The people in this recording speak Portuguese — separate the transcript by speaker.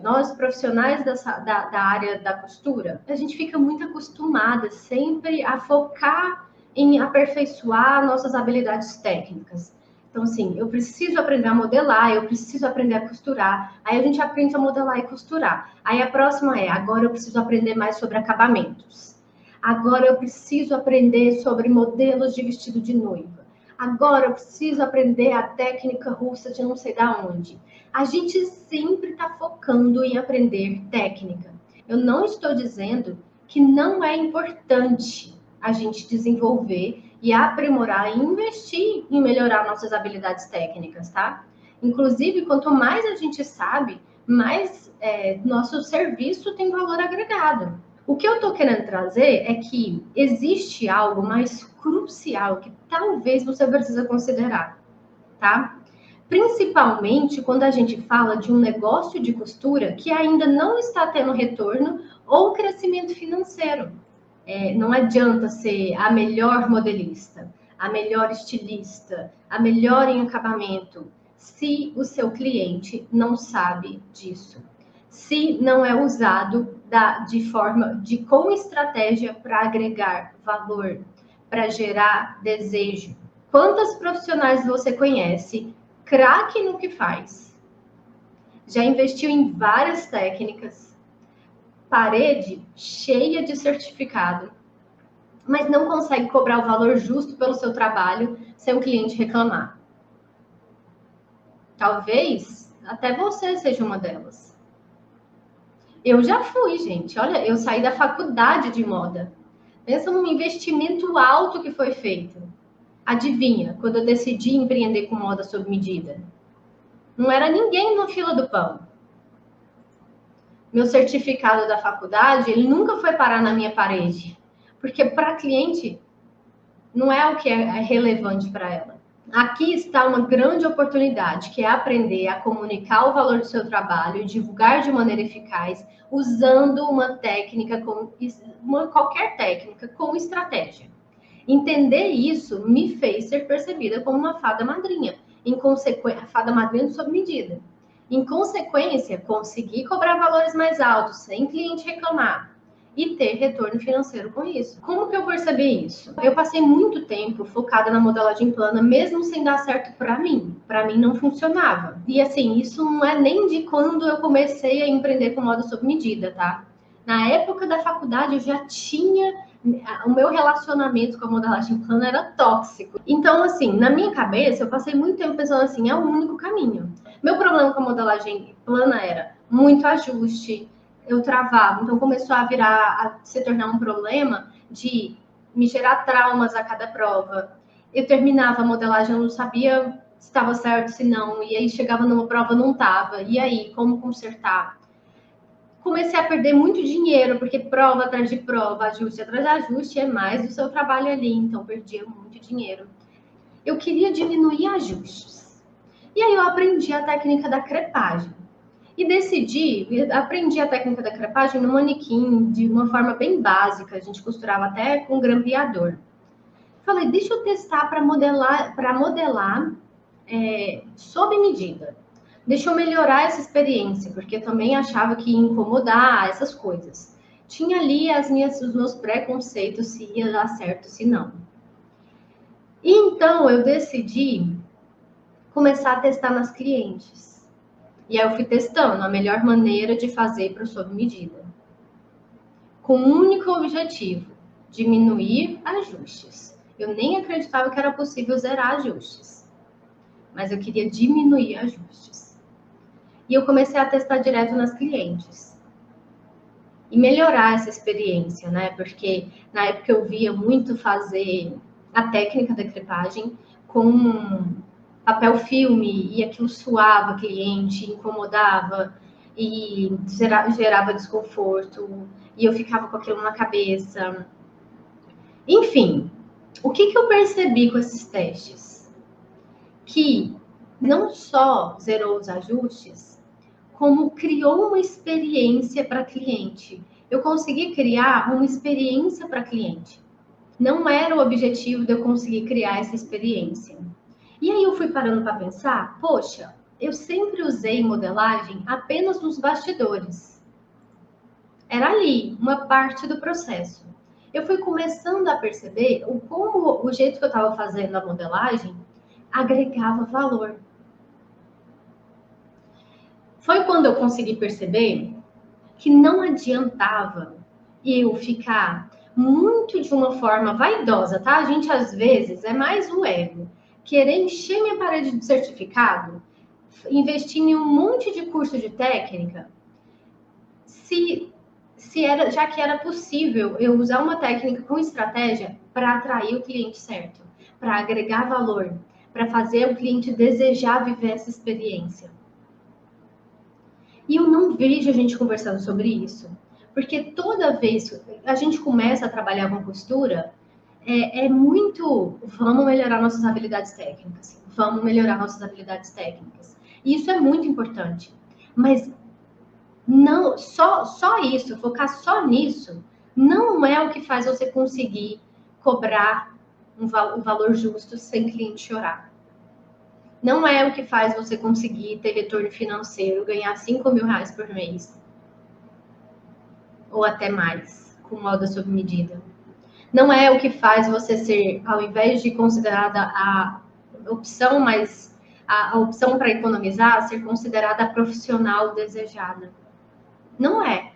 Speaker 1: Nós, profissionais da área da costura, a gente fica muito acostumada sempre a focar em aperfeiçoar nossas habilidades técnicas. Então, assim, eu preciso aprender a modelar, eu preciso aprender a costurar. Aí a gente aprende a modelar e costurar. Aí a próxima é, agora eu preciso aprender mais sobre acabamentos. Agora eu preciso aprender sobre modelos de vestido de noiva. Agora eu preciso aprender a técnica russa de não sei da onde. A gente sempre está focando em aprender técnica. Eu não estou dizendo que não é importante a gente desenvolver e aprimorar e investir em melhorar nossas habilidades técnicas, tá? Inclusive, quanto mais a gente sabe, mais nosso serviço tem valor agregado. O que eu estou querendo trazer é que existe algo mais crucial que talvez você precisa considerar, tá? Principalmente quando a gente fala de um negócio de costura que ainda não está tendo retorno ou crescimento financeiro. Não adianta ser a melhor modelista, a melhor estilista, a melhor em acabamento, se o seu cliente não sabe disso. Se não é usado com estratégia para agregar valor, para gerar desejo. Quantas profissionais você conhece, craque no que faz? Já investiu em várias técnicas, parede cheia de certificado, mas não consegue cobrar o valor justo pelo seu trabalho sem o cliente reclamar. Talvez até você seja uma delas. Eu já fui, gente. Olha, eu saí da faculdade de moda. Pensa num investimento alto que foi feito. Adivinha, quando eu decidi empreender com moda sob medida? Não era ninguém na fila do pão. Meu certificado da faculdade, ele nunca foi parar na minha parede. Porque para cliente, não é o que é relevante para ela. Aqui está uma grande oportunidade, que é aprender a comunicar o valor do seu trabalho, divulgar de maneira eficaz, usando uma técnica, qualquer técnica, com estratégia. Entender isso me fez ser percebida como uma fada madrinha, fada madrinha sob medida. Em consequência, conseguir cobrar valores mais altos sem cliente reclamar e ter retorno financeiro com isso. Como que eu percebi isso? Eu passei muito tempo focada na modelagem plana, mesmo sem dar certo para mim. Para mim não funcionava. E assim, isso não é nem de quando eu comecei a empreender com moda sob medida, tá? Na época da faculdade eu já tinha o meu relacionamento com a modelagem plana era tóxico. Então, assim, na minha cabeça, eu passei muito tempo pensando assim, é o único caminho. Meu problema com a modelagem plana era muito ajuste, eu travava. Então, começou a se tornar um problema de me gerar traumas a cada prova. Eu terminava a modelagem, eu não sabia se estava certo, se não. E aí, chegava numa prova, não estava. E aí, como consertar? Comecei a perder muito dinheiro, porque prova atrás de prova, ajuste atrás de ajuste, é mais do seu trabalho ali, então perdia muito dinheiro. Eu queria diminuir ajustes. E aí eu aprendi a técnica da crepagem. E aprendi a técnica da crepagem no manequim, de uma forma bem básica, a gente costurava até com grampeador. Falei, deixa eu testar para modelar sob medida. Deixa eu melhorar essa experiência, porque eu também achava que ia incomodar essas coisas. Tinha ali os meus preconceitos se ia dar certo, se não. E então eu decidi começar a testar nas clientes. E aí eu fui testando a melhor maneira de fazer para o sob medida. Com um único objetivo, diminuir ajustes. Eu nem acreditava que era possível zerar ajustes. Mas eu queria diminuir ajustes. E eu comecei a testar direto nas clientes. E melhorar essa experiência, né? Porque na época eu via muito fazer a técnica da crepagem com papel filme e aquilo suava cliente, incomodava e gerava desconforto e eu ficava com aquilo na cabeça. Enfim, o que eu percebi com esses testes? Que não só zerou os ajustes, como criou uma experiência para cliente. Eu consegui criar uma experiência para cliente. Não era o objetivo de eu conseguir criar essa experiência. E aí eu fui parando para pensar, poxa, eu sempre usei modelagem apenas nos bastidores. Era ali, uma parte do processo. Eu fui começando a perceber como o jeito que eu estava fazendo a modelagem agregava valor. Foi quando eu consegui perceber que não adiantava eu ficar muito de uma forma vaidosa, tá? A gente, às vezes, é mais o ego. Querer encher minha parede de certificado, investir em um monte de curso de técnica, já que era possível eu usar uma técnica com estratégia para atrair o cliente certo, para agregar valor, para fazer o cliente desejar viver essa experiência. E eu não vejo a gente conversando sobre isso. Porque toda vez que a gente começa a trabalhar com costura, é muito, vamos melhorar nossas habilidades técnicas, vamos melhorar nossas habilidades técnicas. E isso é muito importante. Mas não, só isso, focar só nisso, não é o que faz você conseguir cobrar um valor justo sem cliente chorar. Não é o que faz você conseguir ter retorno financeiro, ganhar 5 mil reais por mês. Ou até mais, com moda sob medida. Não é o que faz você ser, ao invés de considerada a opção, mas a opção para economizar, ser considerada a profissional desejada. Não é.